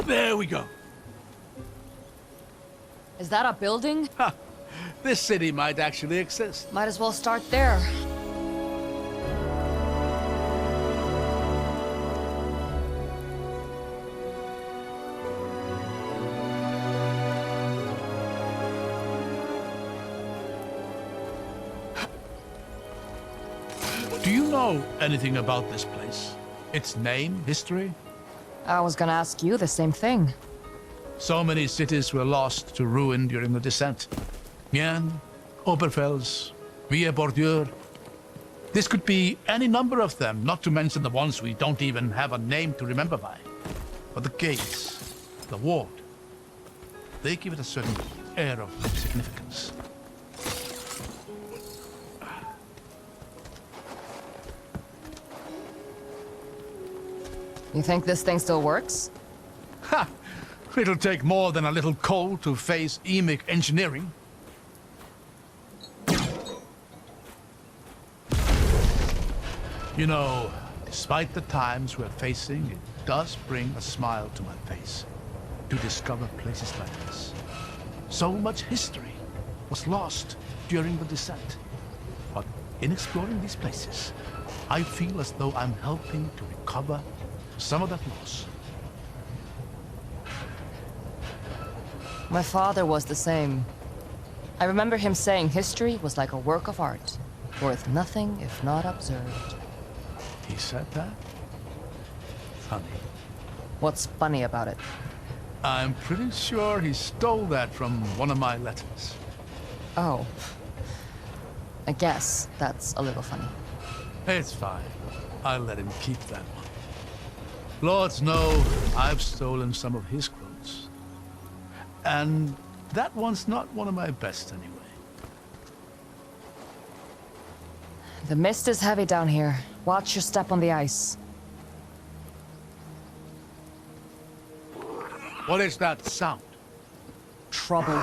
There we go. Is that a building? Ha! This city might actually exist. Might as well start there. Do you know anything about this place? Its name, history? I was gonna ask you the same thing. So many cities were lost to ruin during the descent. Mien, Oberfels, Villa Bordure. This could be any number of them, not to mention the ones we don't even have a name to remember by. But the gates, the ward, they give it a certain air of significance. You think this thing still works? Ha! It'll take more than a little coal to face emic engineering. You know, despite the times we're facing, it does bring a smile to my face to discover places like this. So much history was lost during the descent. But in exploring these places, I feel as though I'm helping to recover some of that loss. My father was the same. I remember him saying history was like a work of art, worth nothing if not observed. He said that? Funny. What's funny about it? I'm pretty sure he stole that from one of my letters. Oh. I guess that's a little funny. It's fine. I'll let him keep that one. Lords know I've stolen some of his clothes. And that one's not one of my best anyway. The mist is heavy down here. Watch your step on the ice. What is that sound? Trouble.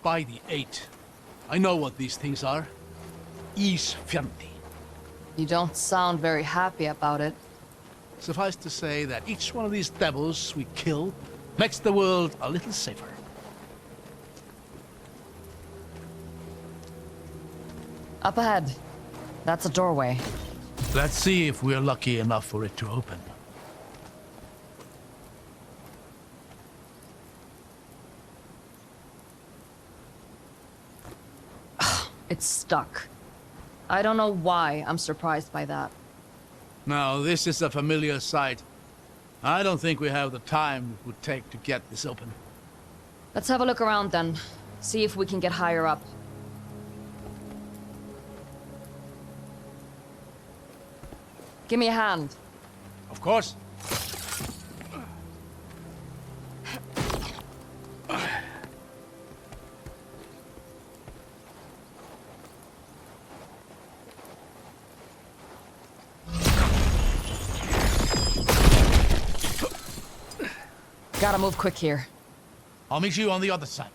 By the 8. I know what these things are. Isfjandi. You don't sound very happy about it. Suffice to say that each one of these devils we kill makes the world a little safer. Up ahead. That's a doorway. Let's see if we're lucky enough for it to open. It's stuck. I don't know why I'm surprised by that. Now, this is a familiar sight. I don't think we have the time it would take to get this open. Let's have a look around then. See if we can get higher up. Give me a hand. Of course. Gotta move quick here. I'll meet you on the other side.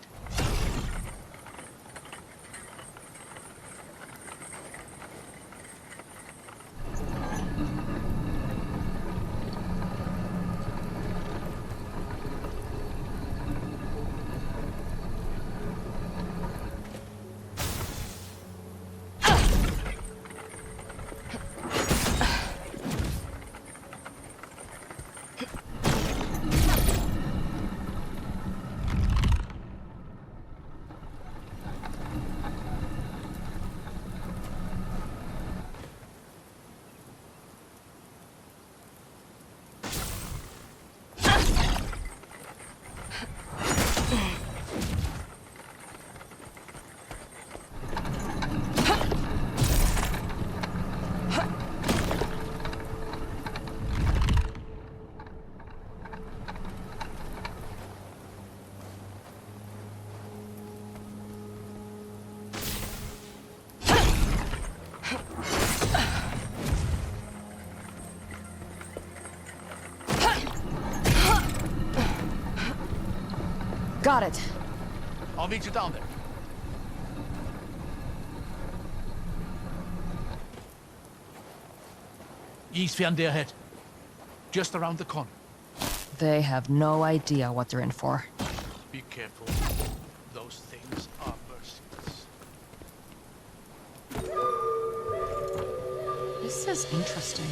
Got it. I'll meet you down there. Isfjandi ahead. Just around the corner. They have no idea what they're in for. Be careful. Those things are merciless. This is interesting.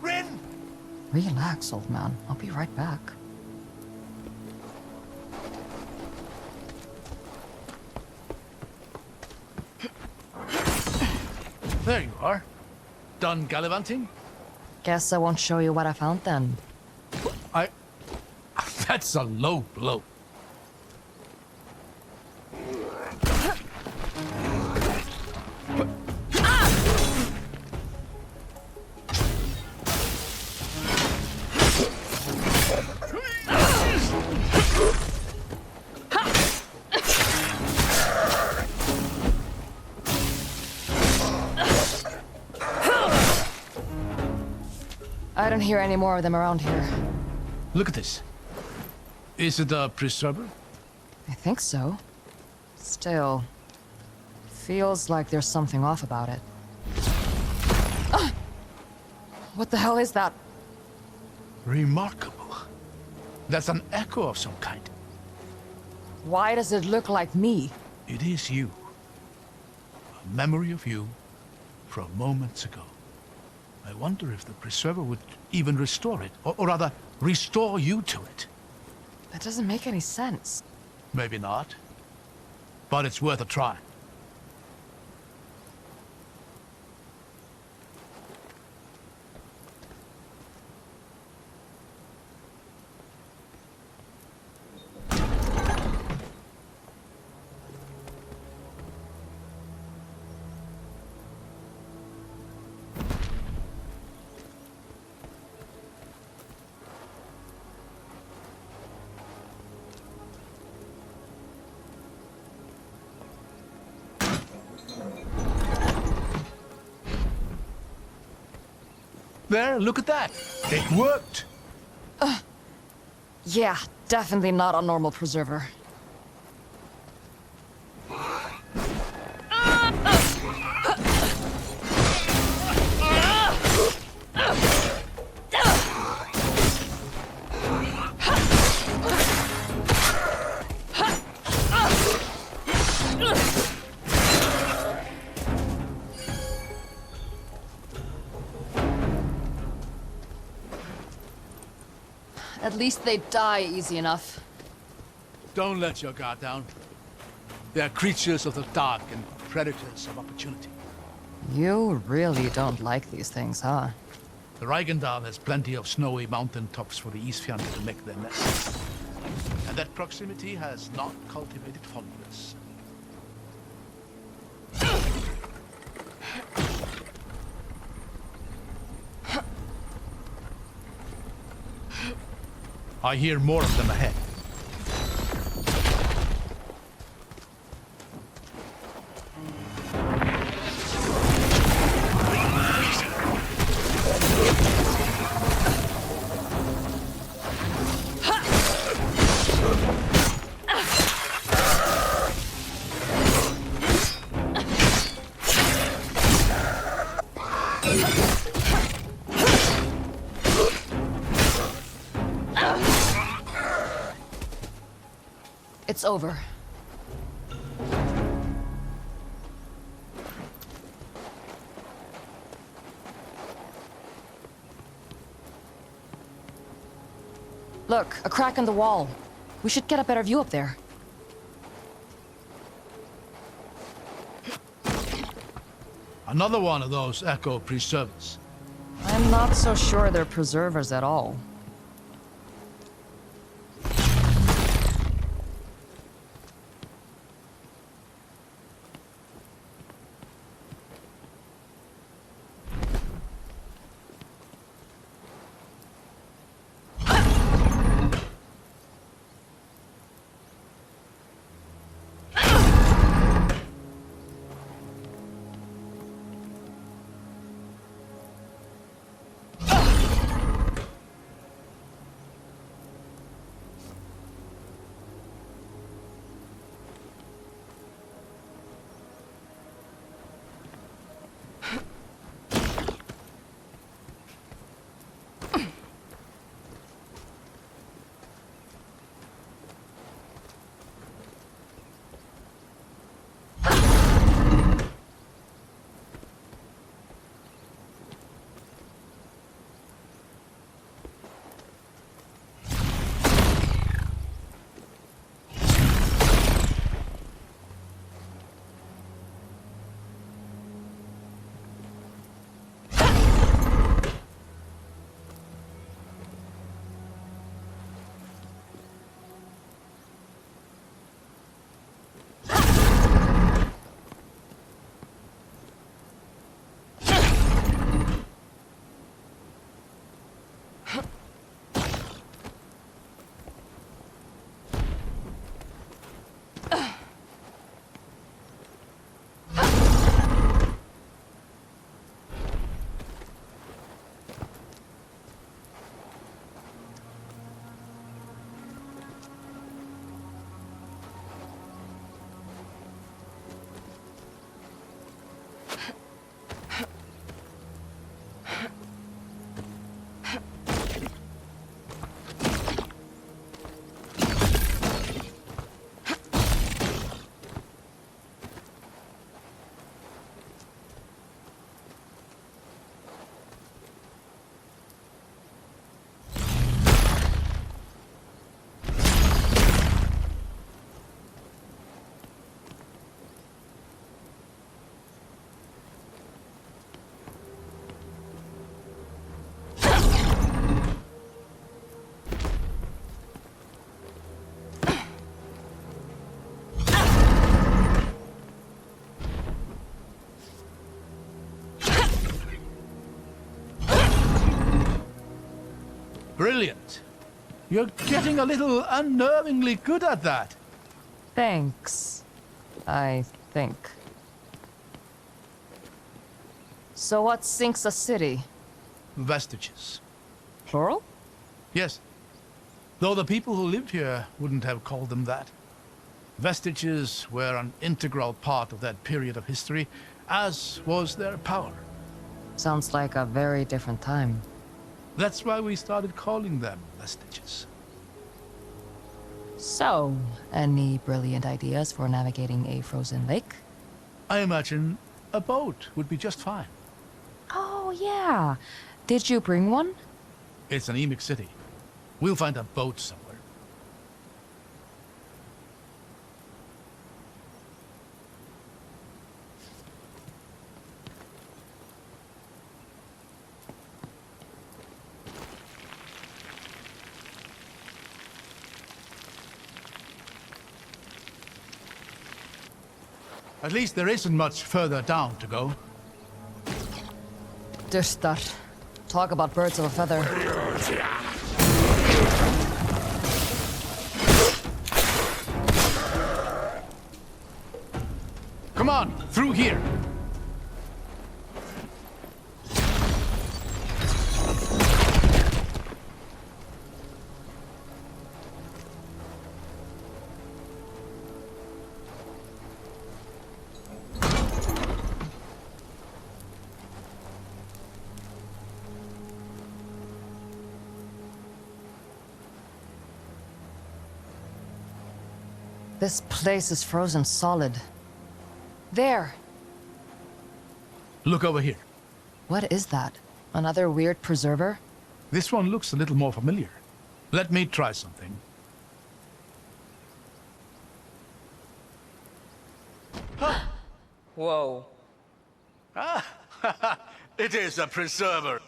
Rin! Relax, old man. I'll be right back. There you are. Done gallivanting? Guess I won't show you what I found then. That's a low blow. I don't hear any more of them around here. Look at this. Is it a preserver? I think so. Still, feels like there's something off about it. Ah! What the hell is that? Remarkable. That's an echo of some kind. Why does it look like me? It is you. A memory of you from moments ago. I wonder if the preserver would even restore it, or rather, restore you to it. That doesn't make any sense. Maybe not, but it's worth a try. There, look at that. It worked. Yeah, definitely not a normal preserver. At least they die easy enough. Don't let your guard down. They're creatures of the dark and predators of opportunity. You really don't like these things, huh? The Reikendal has plenty of snowy mountain tops for the Isfjandi to make their nests. And that proximity has not cultivated fondness. I hear more of them ahead. It's over. Look, a crack in the wall. We should get a better view up there. Another one of those echo preservers. I'm not so sure they're preservers at all. Brilliant. You're getting a little unnervingly good at that. Thanks, I think. So what sinks a city? Vestiges. Plural? Yes. Though the people who lived here wouldn't have called them that. Vestiges were an integral part of that period of history, as was their power. Sounds like a very different time. That's why we started calling them vestiges. So, any brilliant ideas for navigating a frozen lake? I imagine a boat would be just fine. Oh, yeah. Did you bring one? It's an anemic city. We'll find a boat somewhere. At least there isn't much further down to go. Dustar. Talk about birds of a feather. Come on, through here. This place is frozen solid. There! Look over here. What is that? Another weird preserver? This one looks a little more familiar. Let me try something. Whoa. It is a preserver.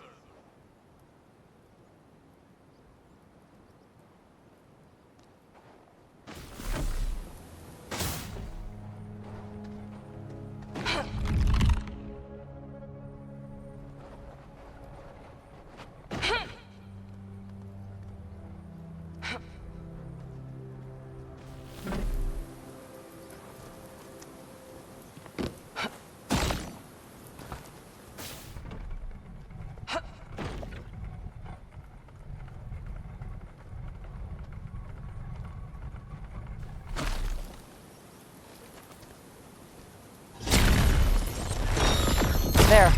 There.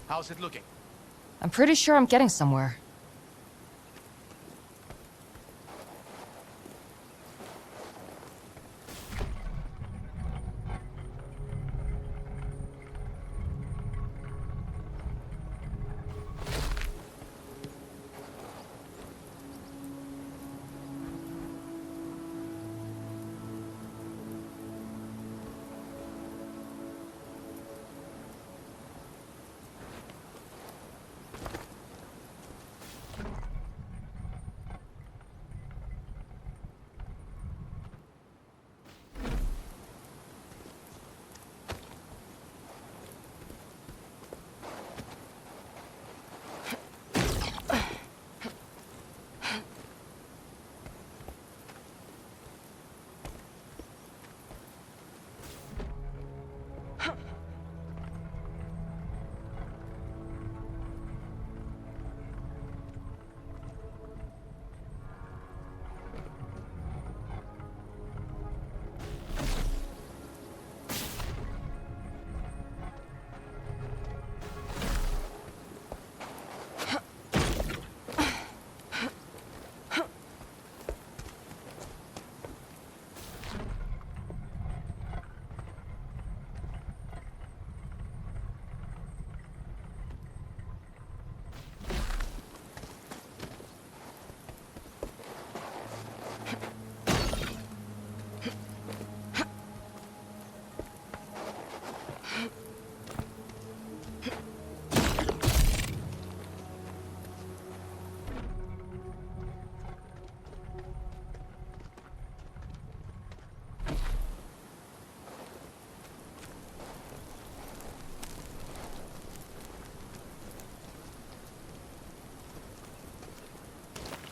How's it looking? I'm pretty sure I'm getting somewhere.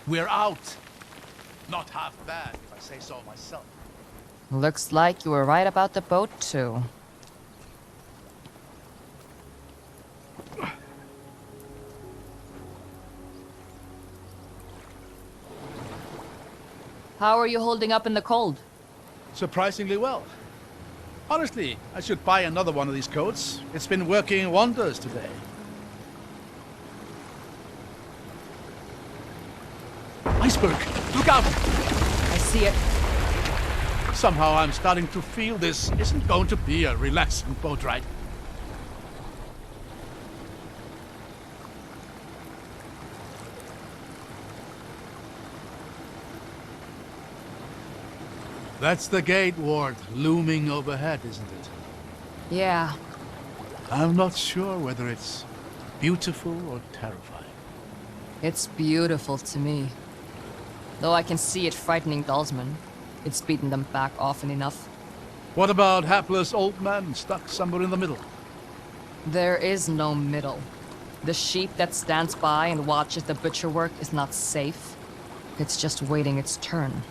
We're out. Not half bad, if I say so myself. Looks like you were right about the boat, too. How are you holding up in the cold? Surprisingly well. Honestly, I should buy another one of these coats. It's been working wonders today. Iceberg! Look out! I see it. Somehow I'm starting to feel this isn't going to be a relaxing boat ride. That's the gate ward looming overhead, isn't it? Yeah. I'm not sure whether it's beautiful or terrifying. It's beautiful to me. Though I can see it frightening Dalsman. It's beaten them back often enough. What about hapless old men stuck somewhere in the middle? There is no middle. The sheep that stands by and watches the butcher work is not safe. It's just waiting its turn.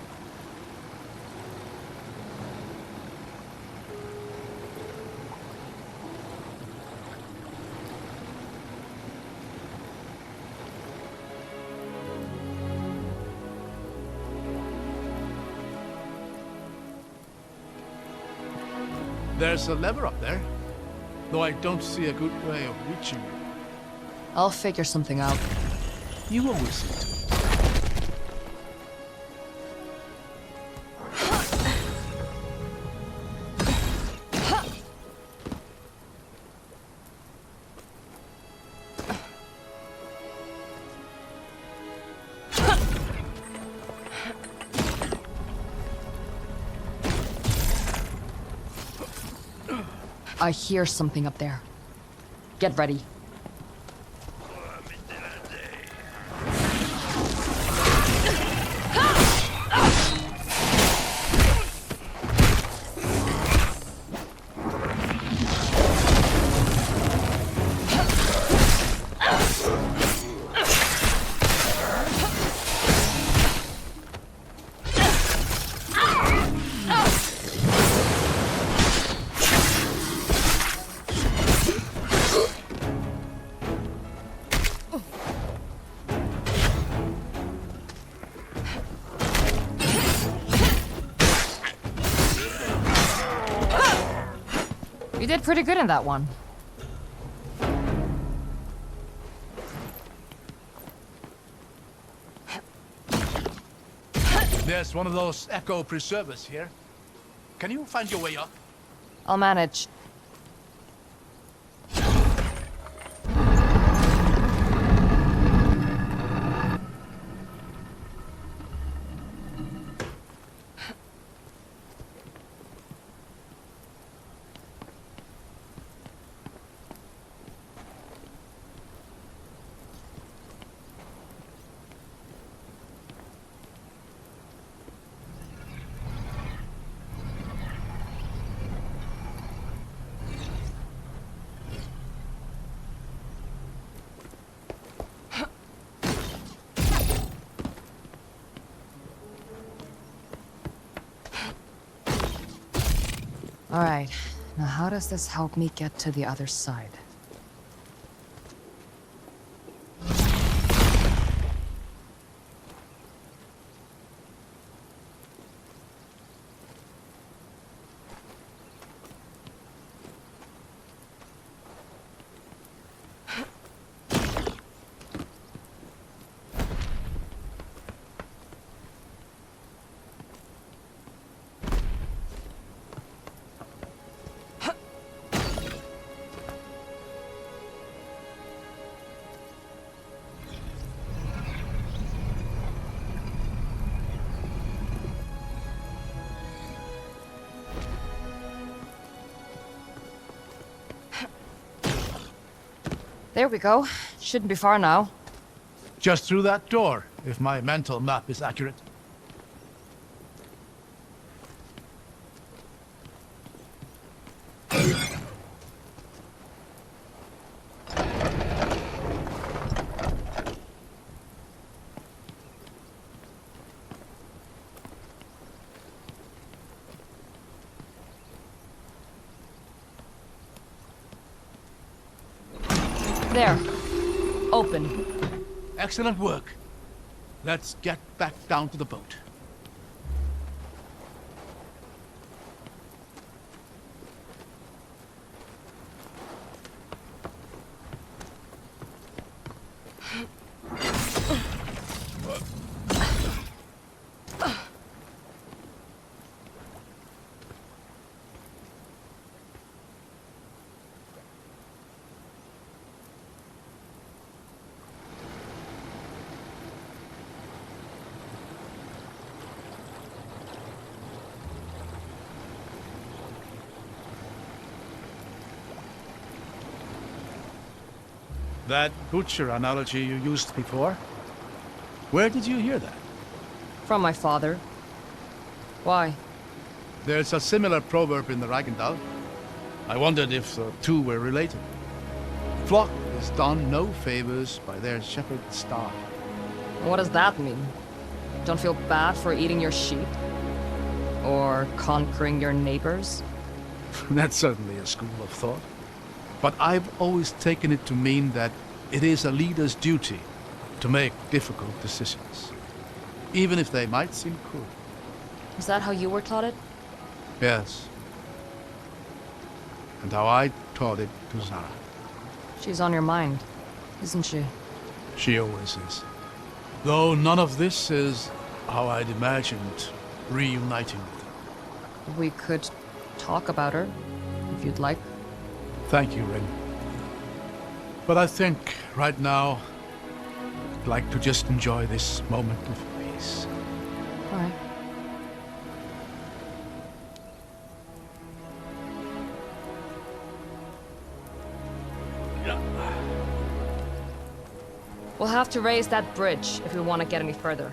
There's a lever up there, though I don't see a good way of reaching it. I'll figure something out. You always seem to. I hear something up there. Get ready. You did pretty good in that one. There's one of those echo preservers here. Can you find your way up? I'll manage. All right, now how does this help me get to the other side? There we go. Shouldn't be far now. Just through that door, if my mental map is accurate. There. Open. Excellent work. Let's get back down to the boat. That butcher analogy you used before? Where did you hear that? From my father. Why? There's a similar proverb in the Raggendal. I wondered if the two were related. Flock is done no favors by their shepherd's staff. What does that mean? Don't feel bad for eating your sheep? Or conquering your neighbors? That's certainly a school of thought. But I've always taken it to mean that it is a leader's duty to make difficult decisions, even if they might seem cruel. Is that how you were taught it? Yes. And how I taught it to Zara. She's on your mind, isn't she? She always is. Though none of this is how I'd imagined reuniting with her. We could talk about her, if you'd like. Thank you, Rin. But I think, right now, I'd like to just enjoy this moment of peace. All right. We'll have to raise that bridge if we want to get any further.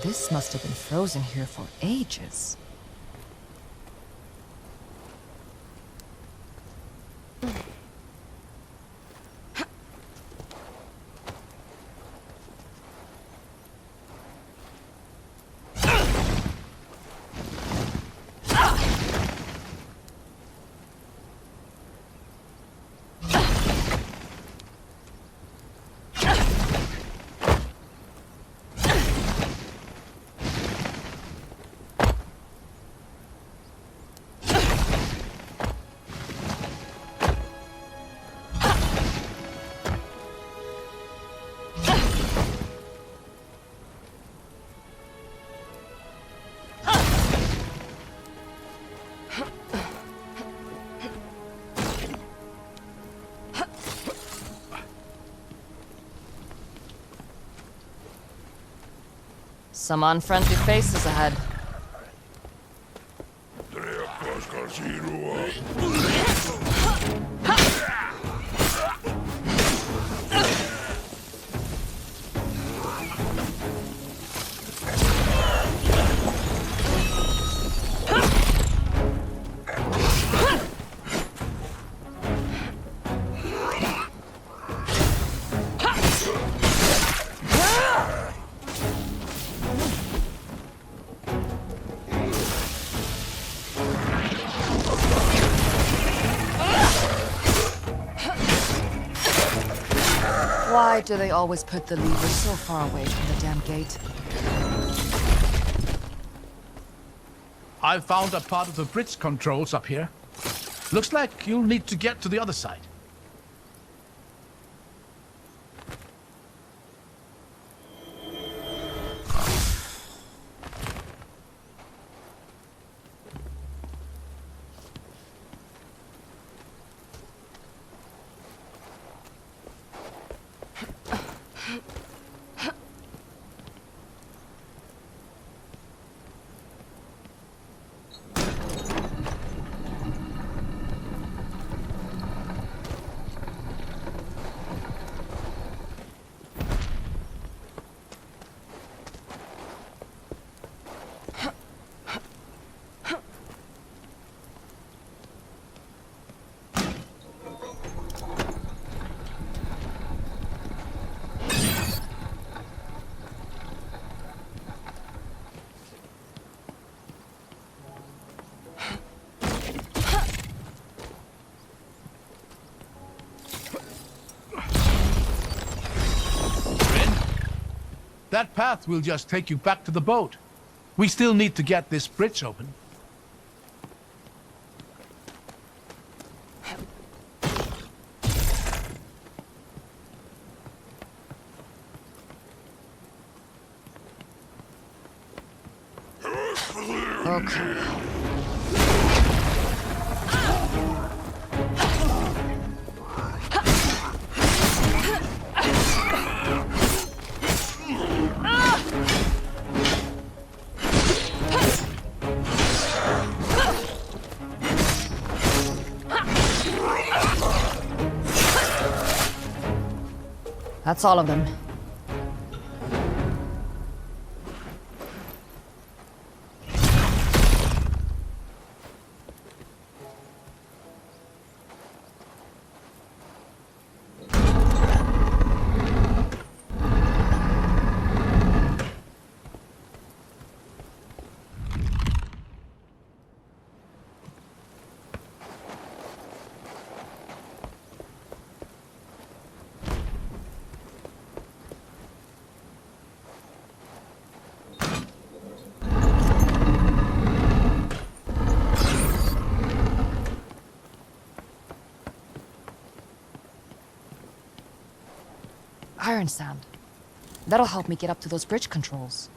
This must have been frozen here for ages. Some unfriendly faces ahead. Why do they always put the lever so far away from the damn gate? I found a part of the bridge controls up here. Looks like you'll need to get to the other side. That path will just take you back to the boat. We still need to get this bridge open. Okay. That's all of them. Iron sand. That'll help me get up to those bridge controls.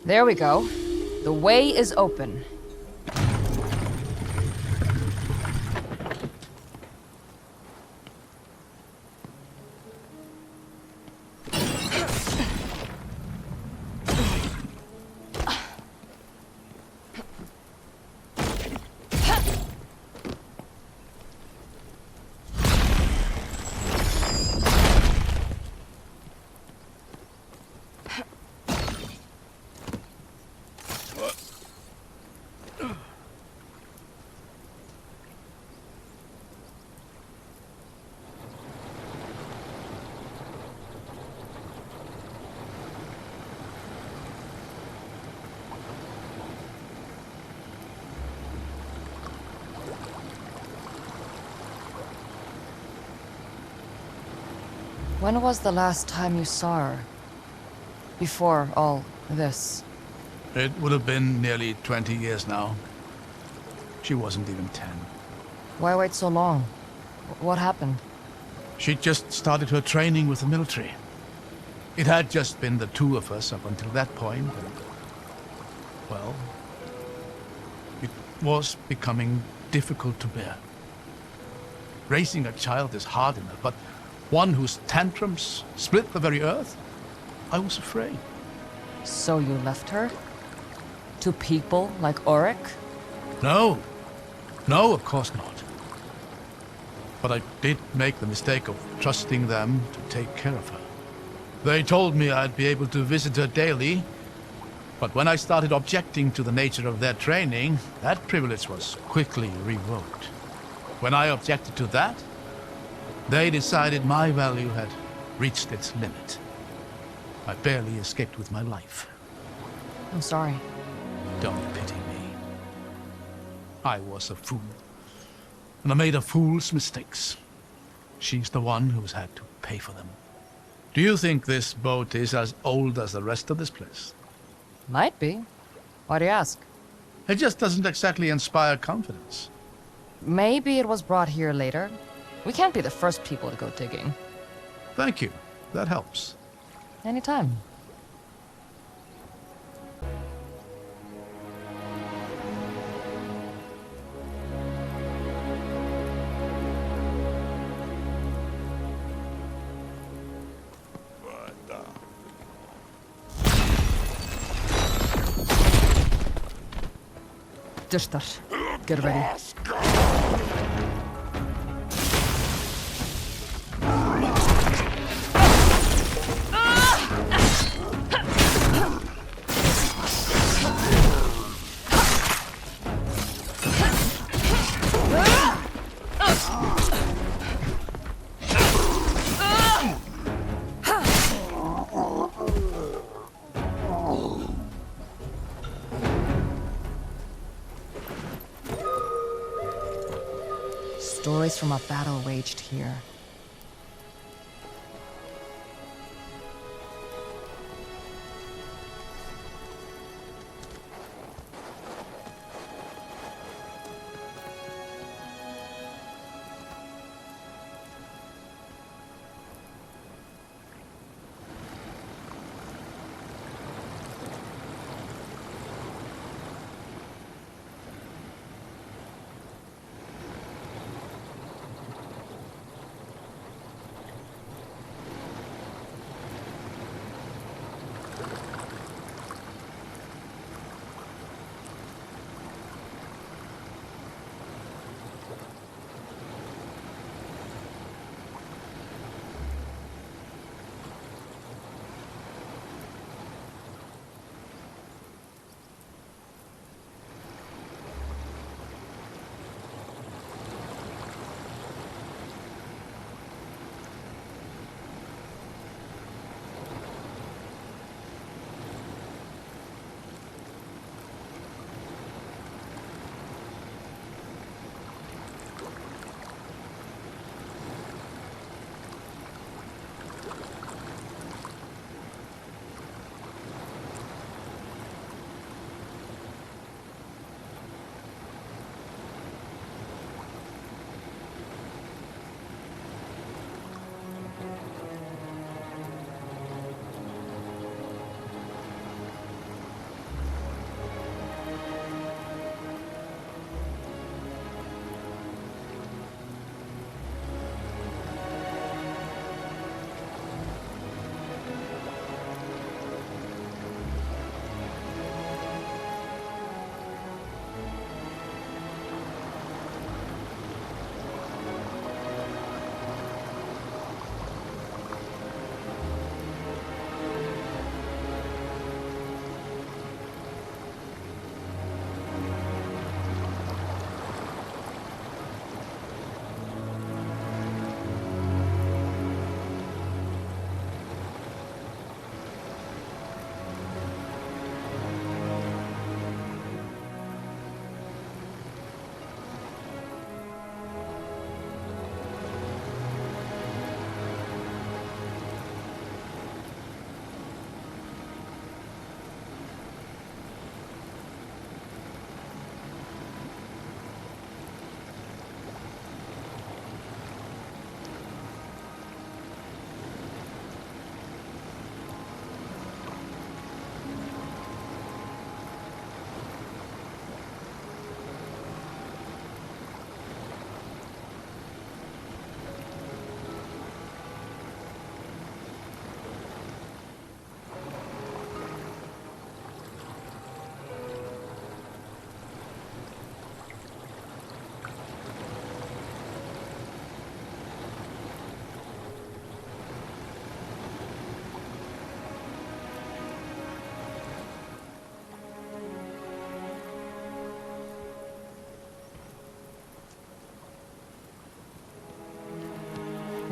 There we go. The way is open. When was the last time you saw her? Before all this? It would have been nearly 20 years now. She wasn't even 10. Why wait so long? What happened? She just started her training with the military. It had just been the two of us up until that point. And, well, it was becoming difficult to bear. Raising a child is hard enough, but one whose tantrums split the very earth? I was afraid. So you left her? To people like Auric? No. No, of course not. But I did make the mistake of trusting them to take care of her. They told me I'd be able to visit her daily, but when I started objecting to the nature of their training, that privilege was quickly revoked. When I objected to that, they decided my value had reached its limit. I barely escaped with my life. I'm sorry. Don't pity me. I was a fool. And I made a fool's mistakes. She's the one who's had to pay for them. Do you think this boat is as old as the rest of this place? Might be. Why do you ask? It just doesn't exactly inspire confidence. Maybe it was brought here later. We can't be the first people to go digging. Thank you. That helps. Anytime. Dishtar. Get ready. Stories from a battle waged here.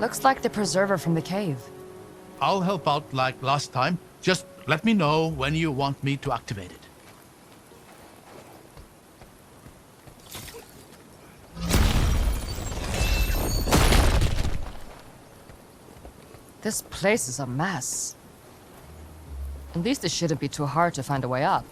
Looks like the preserver from the cave. I'll help out like last time. Just let me know when you want me to activate it. This place is a mess. At least it shouldn't be too hard to find a way up.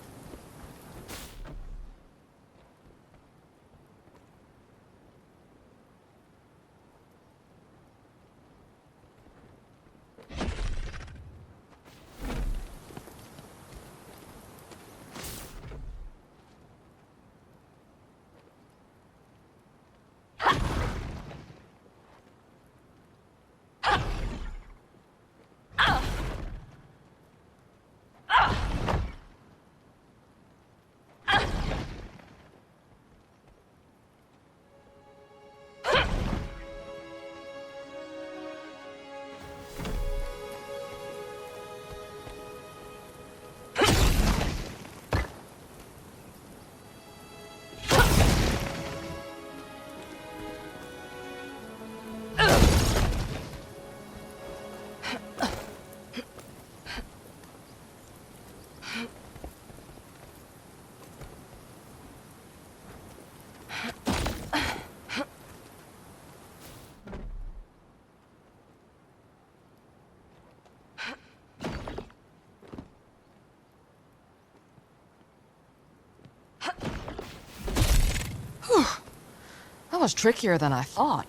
That was trickier than I thought.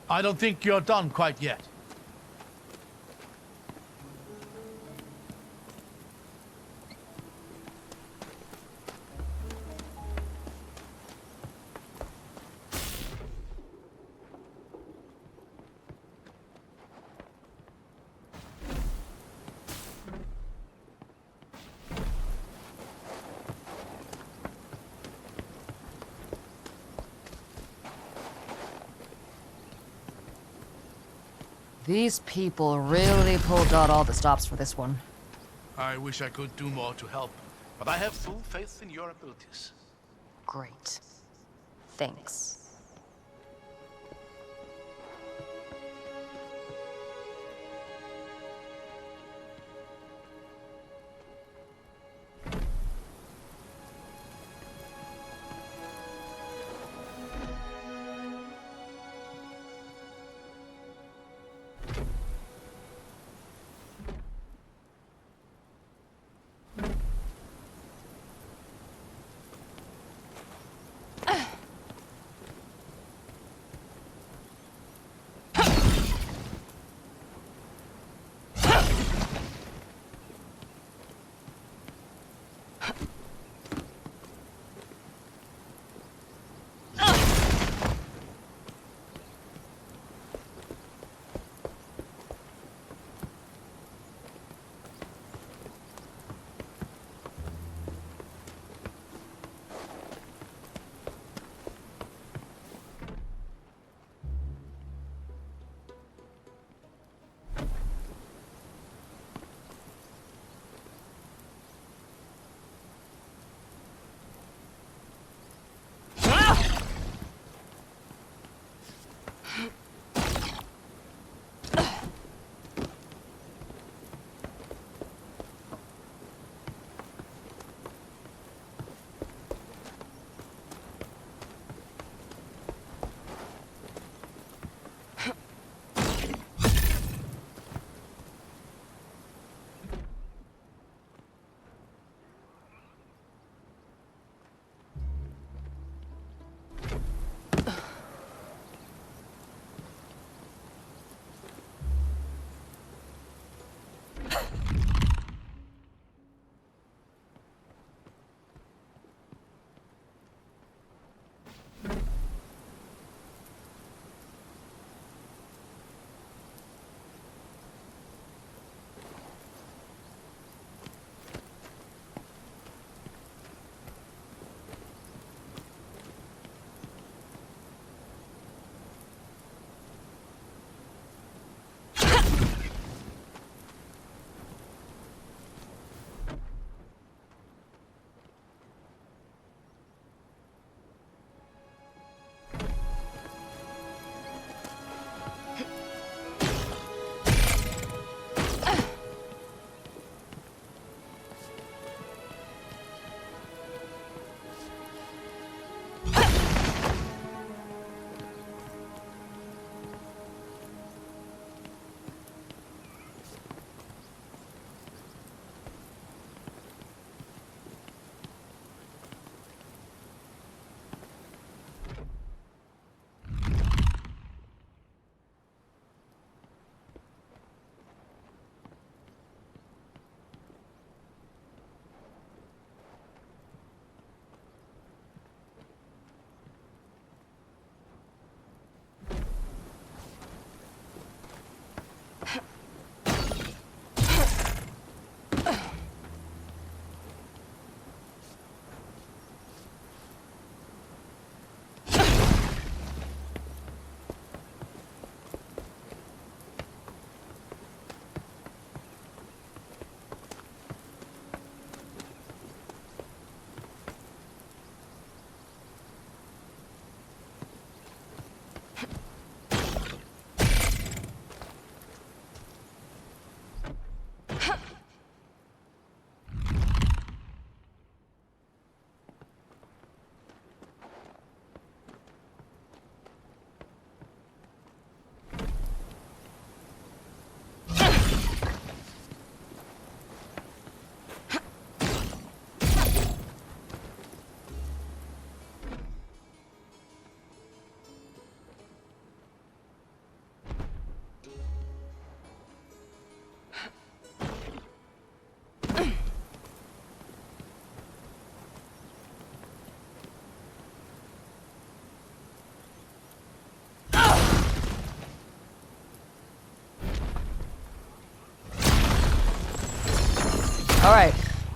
I don't think you're done quite yet. These people really pulled out all the stops for this one. I wish I could do more to help, but I have full faith in your abilities. Great. Thanks.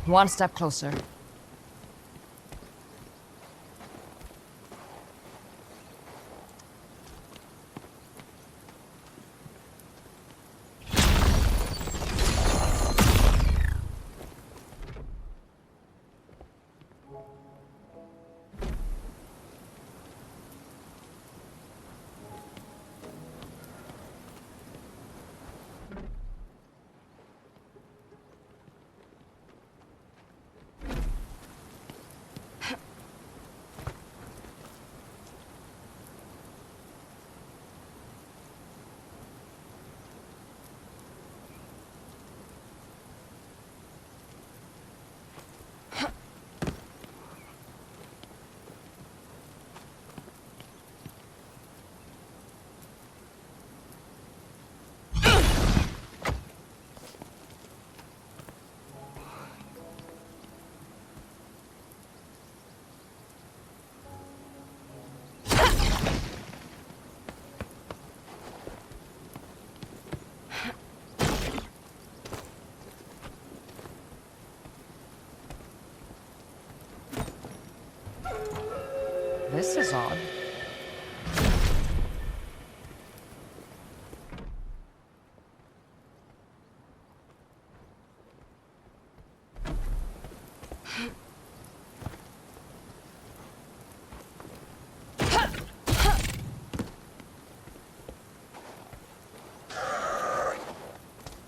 One step closer. This is odd.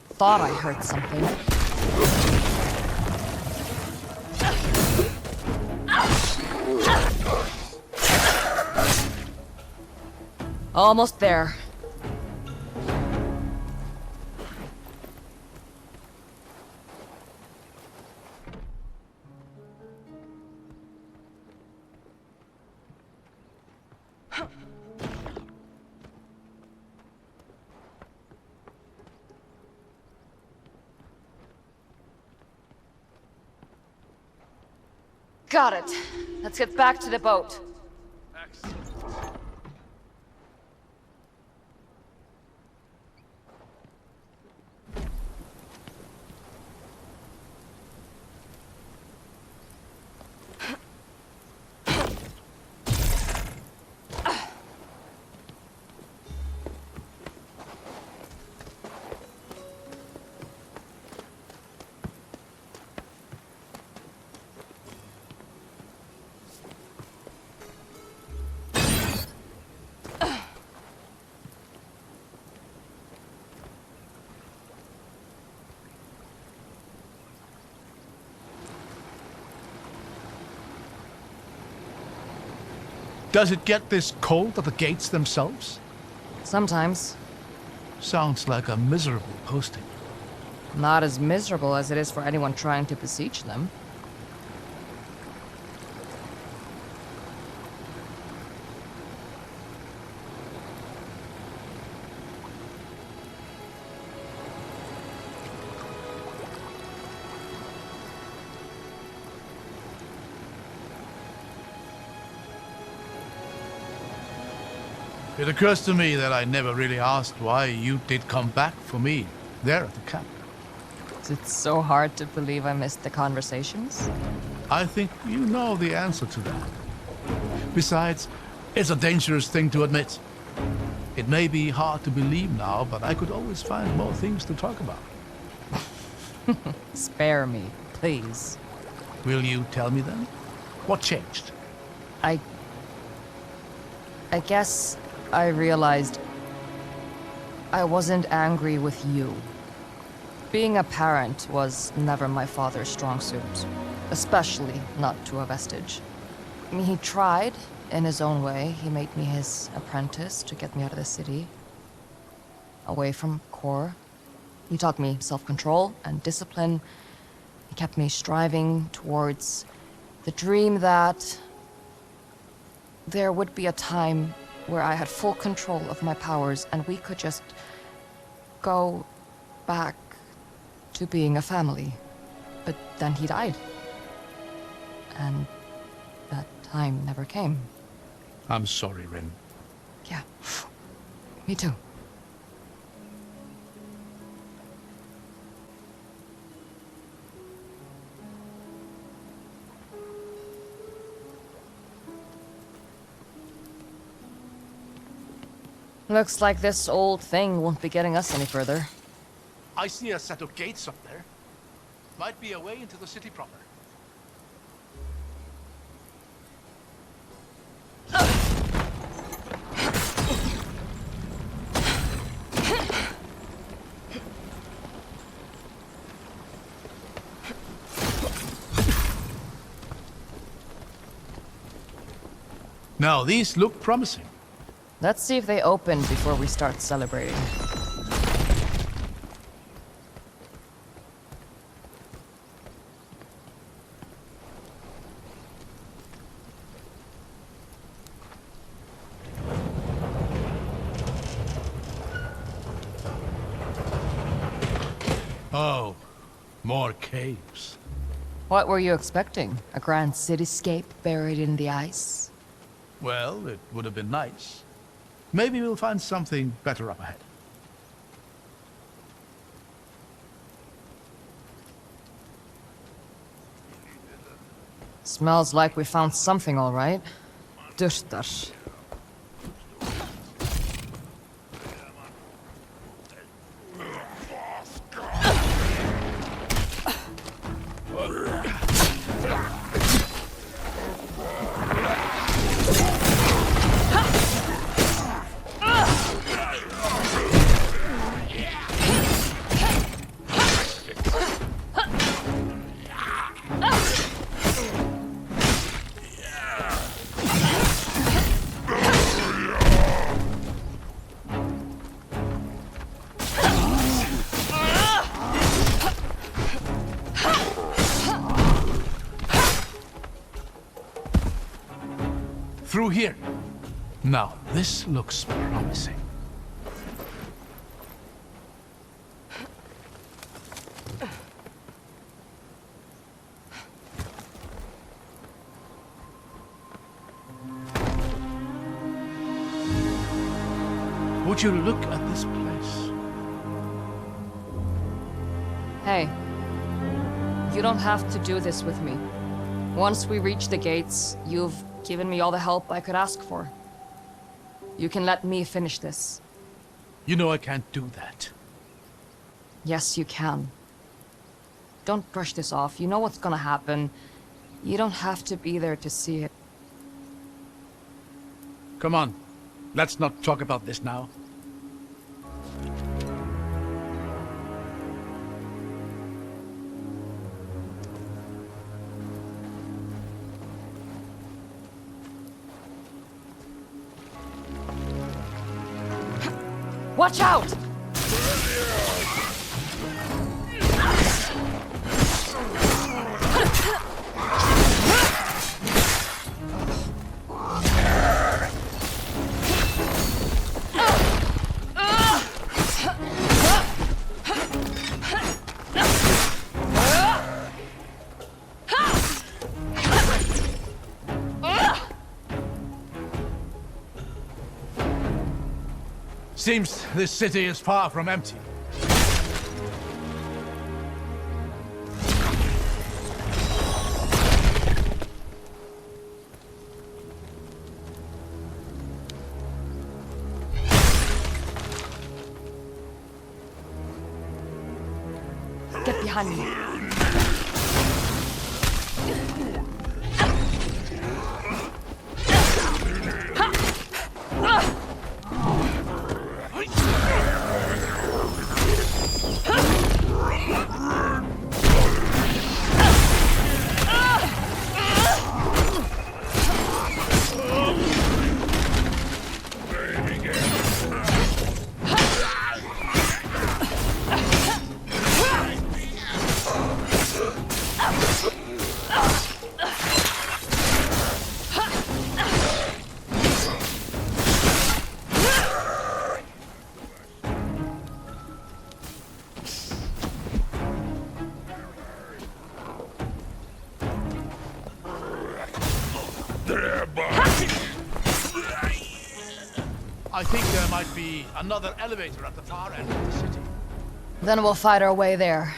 Thought I heard something. Almost there. Got it. Let's get back to the boat. Does it get this cold at the gates themselves? Sometimes. Sounds like a miserable posting. Not as miserable as it is for anyone trying to besiege them. It occurs to me that I never really asked why you did come back for me, there at the camp. It's so hard to believe I missed the conversations. I think you know the answer to that. Besides, it's a dangerous thing to admit. It may be hard to believe now, but I could always find more things to talk about. Spare me, please. Will you tell me then? What changed? I guess I realized I wasn't angry with you. Being a parent was never my father's strong suit, especially not to a vestige. I mean, he tried in his own way. He made me his apprentice to get me out of the city, away from Kor. He taught me self-control and discipline. He kept me striving towards the dream that there would be a time where I had full control of my powers and we could just go back to being a family. But then he died. And that time never came. I'm sorry, Rin. Yeah, me too. Looks like this old thing won't be getting us any further. I see a set of gates up there. Might be a way into the city proper. Now, these look promising. Let's see if they open before we start celebrating. Oh, more caves. What were you expecting? A grand cityscape buried in the ice? Well, it would have been nice. Maybe we'll find something better up ahead. Smells like we found something, all right. Dustar. Through here. Now, this looks promising. Would you look at this place? Hey, you don't have to do this with me. Once we reach the gates, you've given me all the help I could ask for. You can let me finish this. You know I can't do that. Yes, you can. Don't brush this off. You know what's gonna happen. You don't have to be there to see it. Come on, let's not talk about this now. Watch out! Seems this city is far from empty. Get behind me. I think there might be another elevator at the far end of the city. Then we'll fight our way there.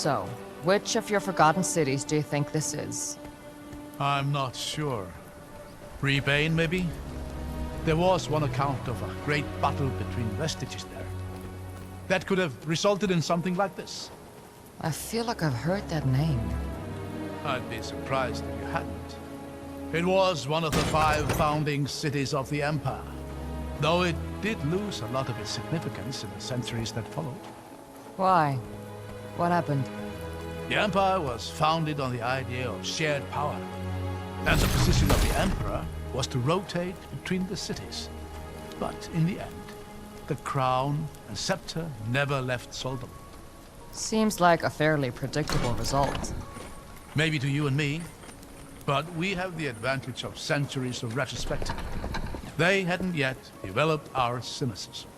So, which of your forgotten cities do you think this is? I'm not sure. Rebane, maybe? There was one account of a great battle between vestiges there. That could have resulted in something like this. I feel like I've heard that name. I'd be surprised if you hadn't. It was one of the 5 founding cities of the Empire, though it did lose a lot of its significance in the centuries that followed. Why? What happened? The Empire was founded on the idea of shared power, and the position of the Emperor was to rotate between the cities. But in the end, the crown and scepter never left Soldom. Seems like a fairly predictable result. Maybe to you and me, but we have the advantage of centuries of retrospective. They hadn't yet developed our cynicism.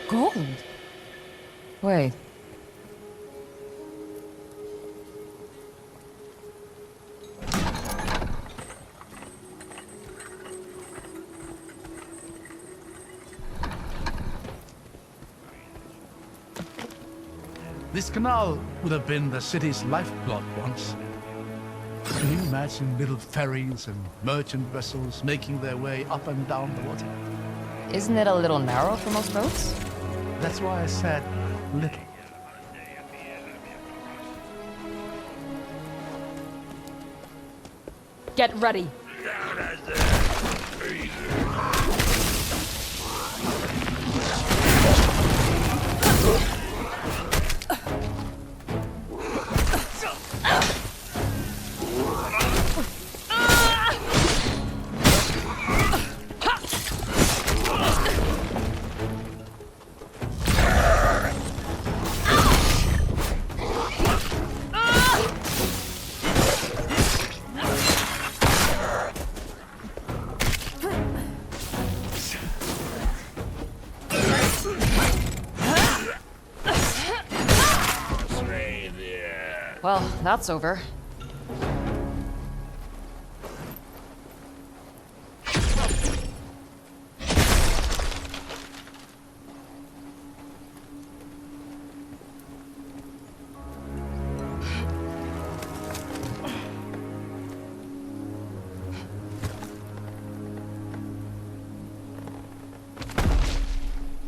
Gold? Wait. This canal would have been the city's lifeblood once. Can you imagine little ferries and merchant vessels making their way up and down the water? Isn't it a little narrow for most boats? That's why I said little. Get ready. Well, that's over.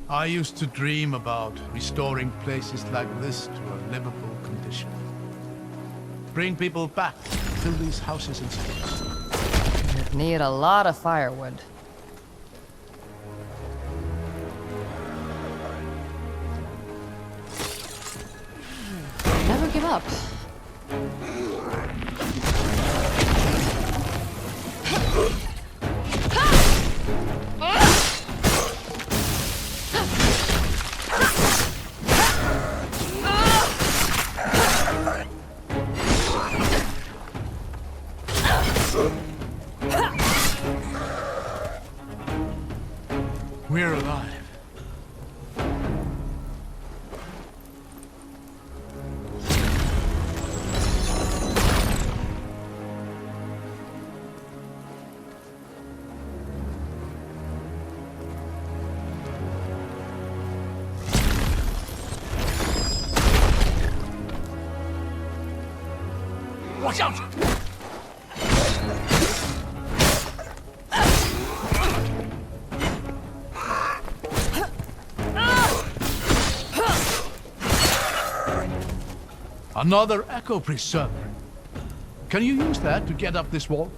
I used to dream about restoring places like this to a livable condition. Bring people back, fill these houses and streets. You'd need a lot of firewood. Never give up. We're alive. Watch out! Another echo preserver. Can you use that to get up this wall?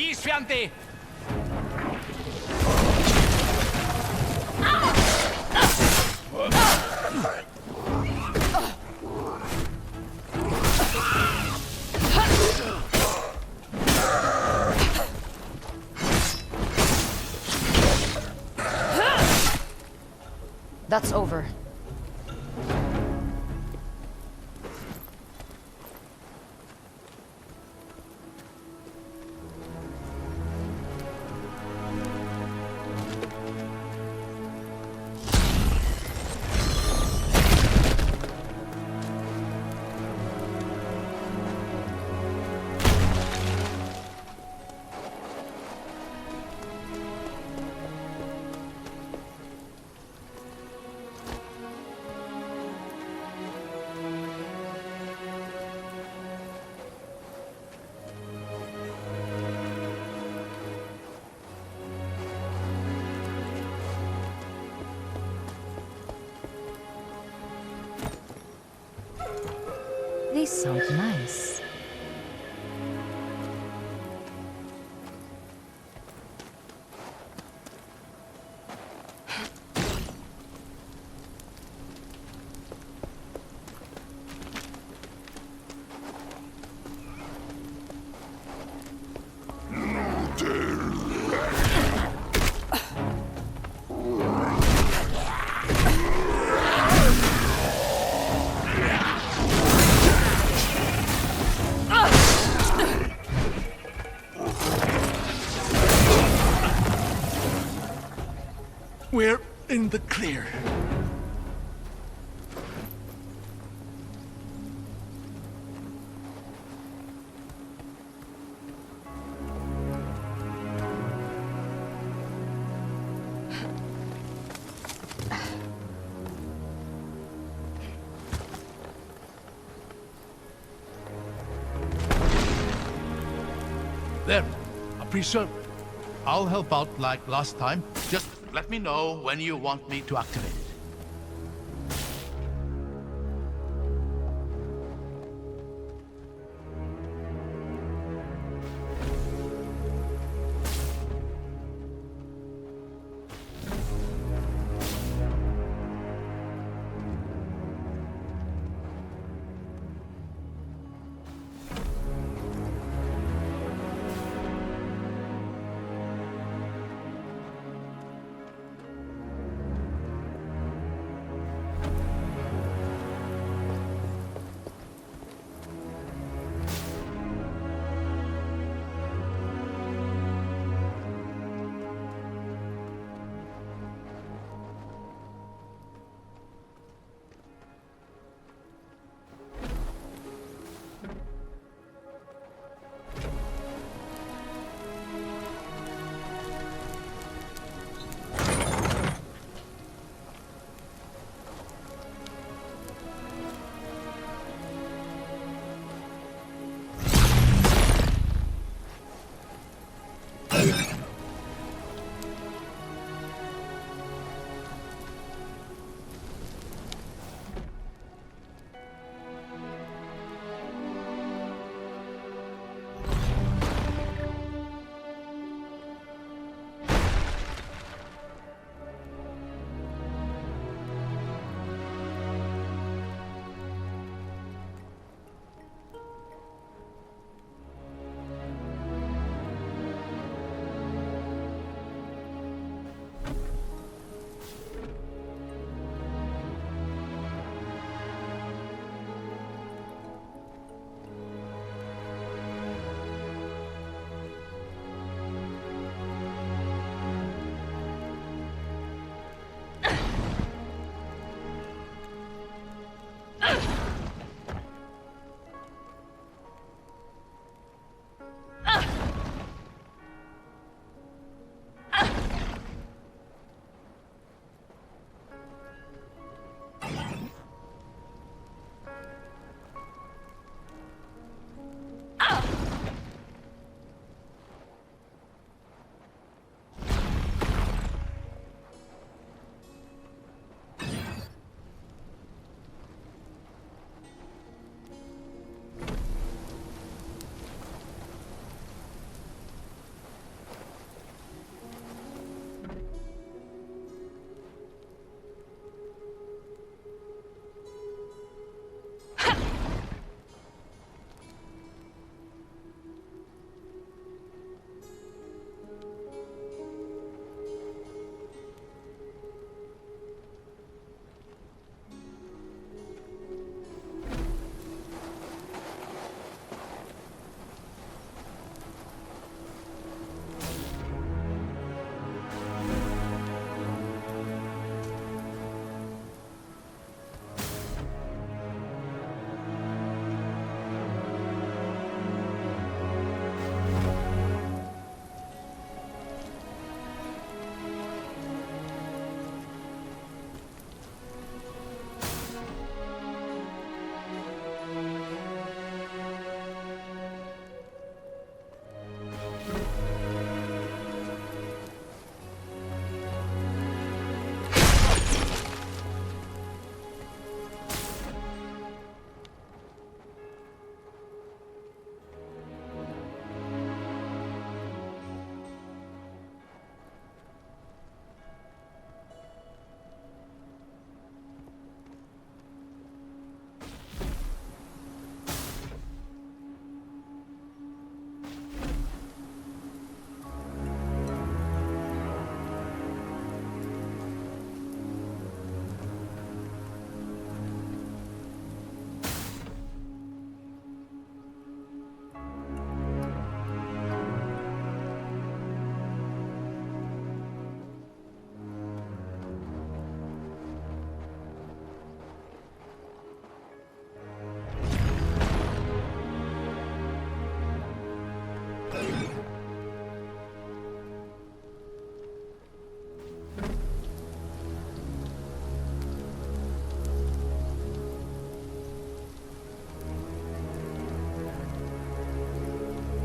Isfianti! That's over. These sound nice. We're in the clear. There, a pre-server. I'll help out like last time. Just let me know when you want me to activate it.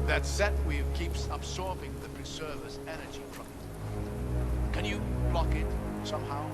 That set wheel keeps absorbing the preserver's energy from it. Can you block it somehow?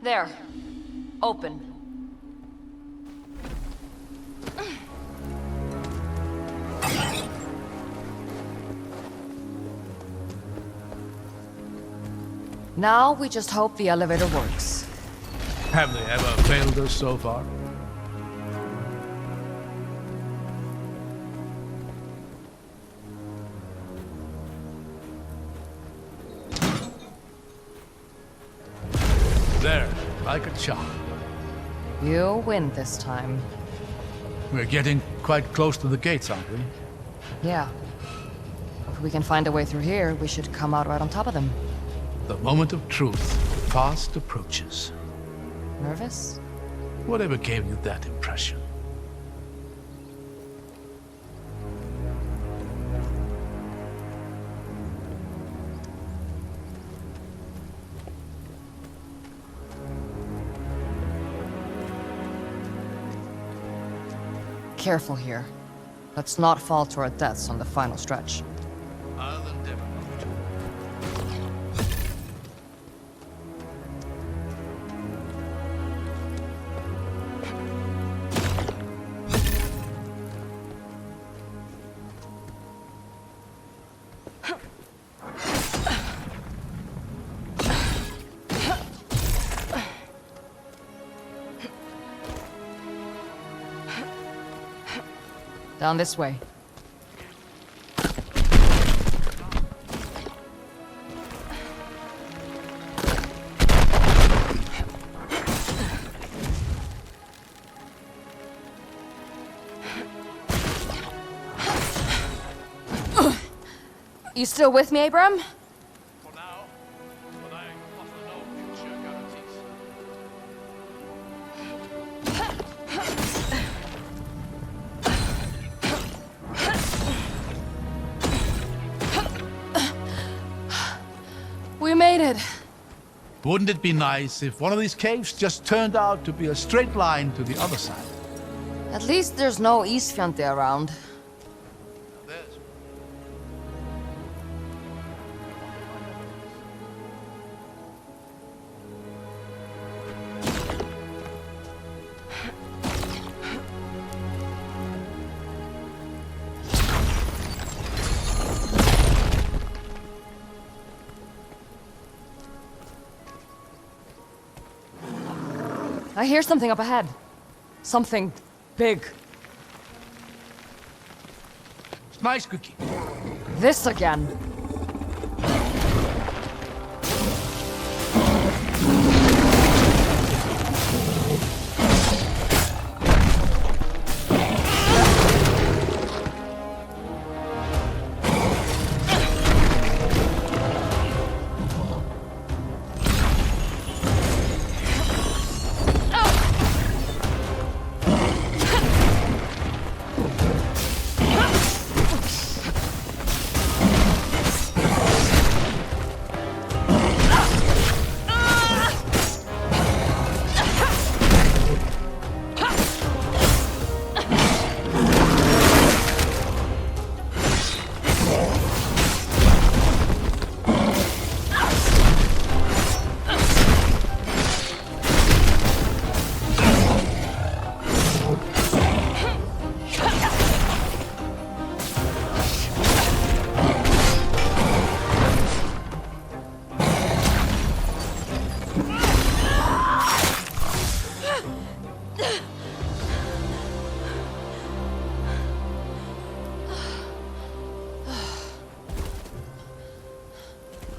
There. Open. Now we just hope the elevator works. Have they ever failed us so far? There, like a charm. You win this time. We're getting quite close to the gates, aren't we? Yeah. If we can find a way through here, we should come out right on top of them. The moment of truth fast approaches. Nervous? Whatever gave you that impression? Careful here. Let's not fall to our deaths on the final stretch. I'll endeavor not to. Down this way. You still with me, Abram? For now, but I offer no future guarantees. We made it. Wouldn't it be nice if one of these caves just turned out to be a straight line to the other side? At least there's no Isfjante around. There's... I hear something up ahead. Something big. Nice cookie. This again.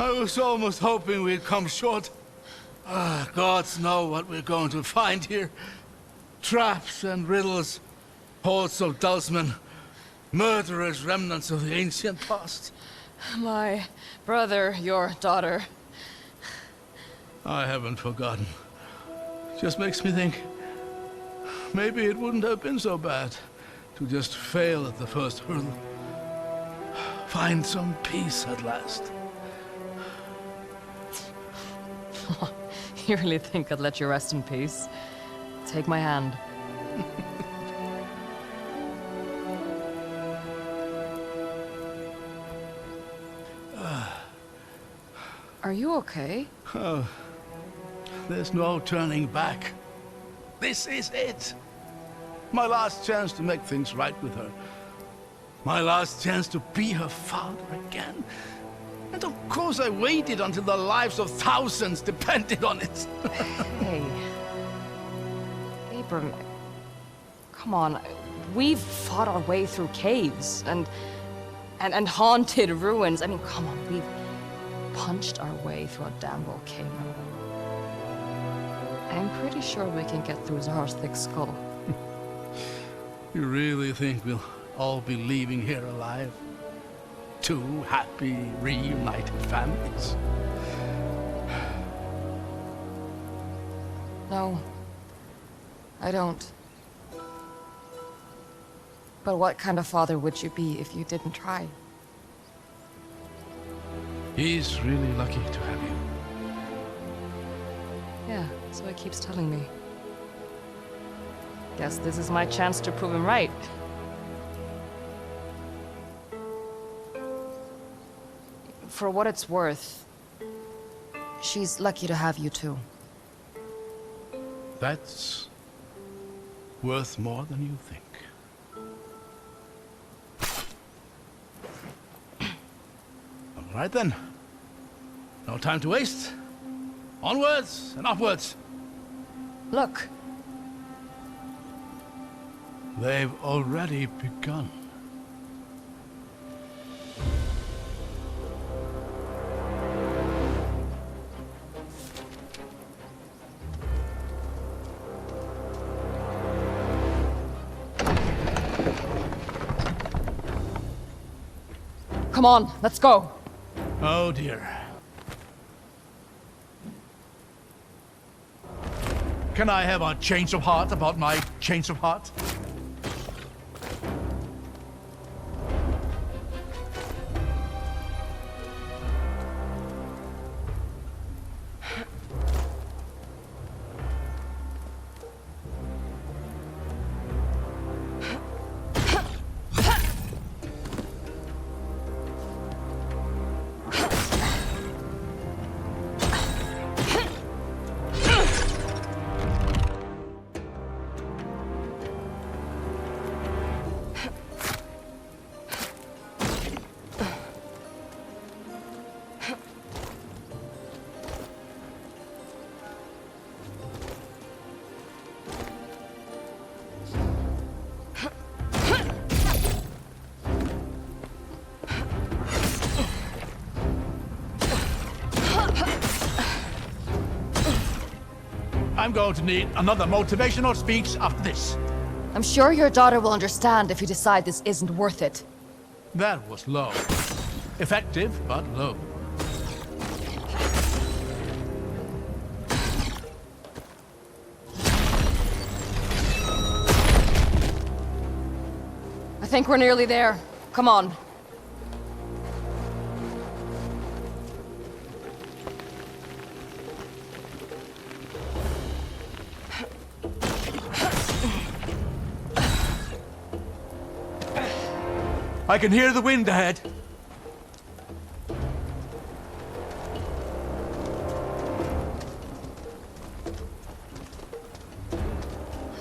I was almost hoping we'd come short. Gods know what we're going to find here. Traps and riddles, hordes of dulsmen, murderous remnants of the ancient past. My brother, your daughter. I haven't forgotten. Just makes me think, maybe it wouldn't have been so bad to just fail at the first hurdle. Find some peace at last. You really think I'd let you rest in peace? Take my hand. Are you okay? Oh, there's no turning back. This is it. My last chance to make things right with her. My last chance to be her father again. And of course I waited until the lives of thousands depended on it. Hey. Abram, come on. We've fought our way through caves and haunted ruins. I mean, come on, we've punched our way through a damn volcano. I'm pretty sure we can get through Zara's thick skull. You really think we'll all be leaving here alive? Two happy, reunited families? No, I don't. But what kind of father would you be if you didn't try? He's really lucky to have you. Yeah, so he keeps telling me. Guess this is my chance to prove him right. For what it's worth, she's lucky to have you too. That's worth more than you think. All right then. No time to waste. Onwards and upwards. Look, They've already begun. come on, let's go. Oh dear. Can I have a change of heart about my change of heart? I'm going to need another motivational speech after this. I'm sure your daughter will understand if you decide this isn't worth it. That was low. Effective, but low. I think we're nearly there. Come on. I can hear the wind ahead.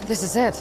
This is it.